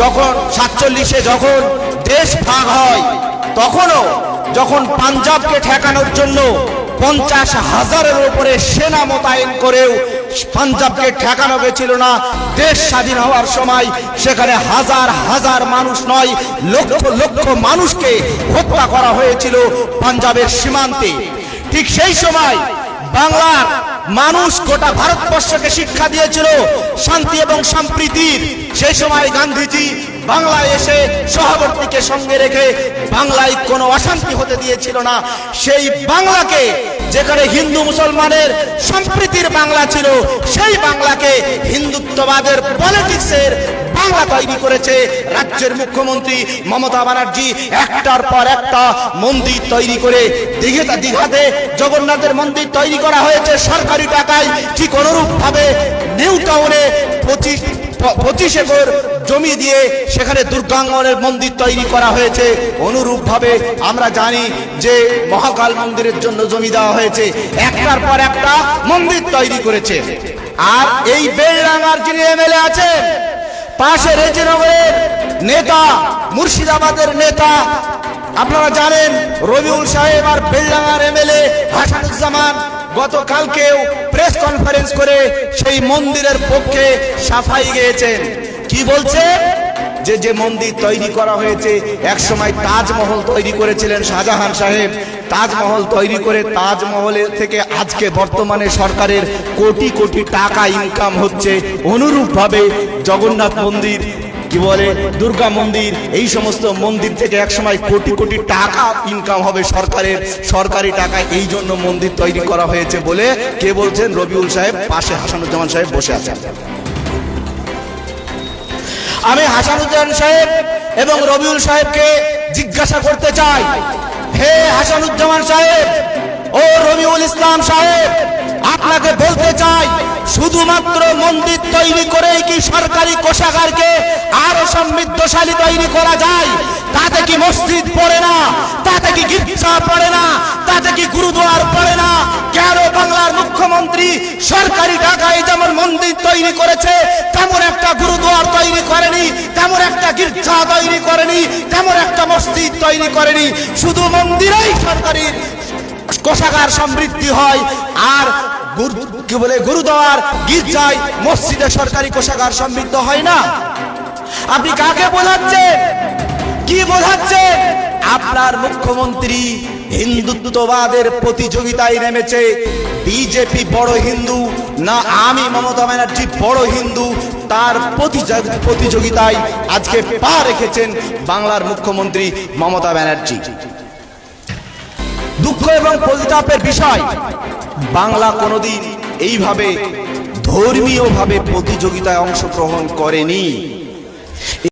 যখন 47-এ যখন দেশ ভাগ হয় তখনও যখন পাঞ্জাবকে ঠেকানোর জন্য 50,000-এর উপরে সেনা মোতায়েন করেও পাঞ্জাবকে ঠেকানো গেছিল না। দেশ স্বাধীন হওয়ার সময় সেখানে হাজার হাজার মানুষ নয়, লক্ষ লক্ষ মানুষকে হত্যা করা হয়েছিল পাঞ্জাবের সীমান্তে। ঠিক সেই সময় বাংলার মানুষ গোটা ভারতবর্ষকে শিক্ষা দিয়েছিল শান্তি এবং সম্প্রীতির। সেই সময় গান্ধীজি বাংলায় এসে সহবর্তীকে সঙ্গে রেখে বাংলায় কোনো অশান্তি হতে দিয়েছিল না। সেই বাংলাকে, যেখানে হিন্দু মুসলমানের সম্প্রীতির বাংলা ছিল, সেই বাংলাকে হিন্দুত্ববাদের পলিটিক্সের বাংলা তৈরি করেছে রাজ্যের মুখ্যমন্ত্রী মমতা ব্যানার্জি। একটার পর একটা মন্দির তৈরি করে দীঘাতে জগন্নাথের মন্দির তৈরি করা হয়েছে সরকারি টাকায়। ঠিক অনুরূপ ভাবে নিউ টাউনে 25 একর জমি দিয়ে সেখানে দুর্গাঙ্গনের মন্দির তৈরি করা হয়েছে। অনুরূপ ভাবে আমরা জানি যে মহাকাল মন্দিরের জন্য জমি দেওয়া হয়েছে। একটার পর একটা মন্দির তৈরি করেছে। আর এই বেলডাঙ্গার যিনি এমএলএ আছেন, পাশে রেজিনগরের নেতা, মুর্শিদাবাদের নেতা, আপনারা জানেন রবিউল সাহেব আর বেলডাঙ্গার এমএলএ হাসানুজ্জামান গতকালকেও প্রেস কনফারেন্স করে সেই মন্দিরের পক্ষে সাফাই গেয়েছেন। কি বলছে? যে মন্দির তৈরি করা হয়েছে, এক সময় তাজমহল তৈরি করেছিলেন শাহজাহান সাহেব। তাজমহল তৈরি করে তাজমহলের থেকে আজকে বর্তমানে সরকারের কোটি কোটি টাকা ইনকাম হচ্ছে। অনুরূপ ভাবে জগন্নাথ মন্দির, কি বলে দুর্গা মন্দির, এই সমস্ত মন্দির থেকে একসময় কোটি কোটি টাকা ইনকাম হবে সরকারের, সরকারি টাকা। এই জন্য মন্দির তৈরি করা হয়েছে বলে কে বলছেন? রবিউল সাহেব, পাশে হাসানুজ্জামান সাহেব বসে আছেন। আমি হাসানুজ্জামান সাহেব এবং রবিউল সাহেবকে জিজ্ঞাসা করতে চাই, হে হাসানুজ্জামান সাহেব ও রবিউল ইসলাম সাহেব, আপনাকে বলতে চাই, শুধুমাত্র মন্দির তৈরি করেই কি সরকারি কোষাগারকে আরো সমৃদ্ধশালী তৈরি করা যায়? তাতে কি মসজিদ পড়ে না? তাতে কি গির্জা পড়ে না? তাতে কি গুরুদুয়ার পড়ে না? কেন বাংলার মুখ্যমন্ত্রী সরকারি টাকায় যেমন মন্দির তৈরি করেছে তেমন একটা গুরুদুয়ার তৈরি করেনি, তেমন একটা গির্জা তৈরি করেনি, তেমন একটা মসজিদ তৈরি করেনি? শুধু মন্দিরেই সরকারি কোষাগার সমৃদ্ধি হয়, আর কি বলে গুরুদুয়ার, গির্জায়, মসজিদে সরকারি কোষাগার সমৃদ্ধ হয় না? আপনি কাকে বোঝাচ্ছেন? কি বোঝাচ্ছেন? আপনার মুখ্যমন্ত্রী হিন্দুত্ববাদের প্রতিযোগিতায় নেমেছে। বিজেপি বড় হিন্দু না আমি মমতা ব্যানার্জি বড় হিন্দু, তার প্রতিযোগিতায় আজকে পা রেখেছেন বাংলার মুখ্যমন্ত্রী মমতা ব্যানার্জি। দুঃখ এবং পরিতাপের বিষয়, বাংলা কোনোদিন এইভাবে ধর্মীয়ভাবে প্রতিযোগিতায় অংশগ্রহণ করেনি।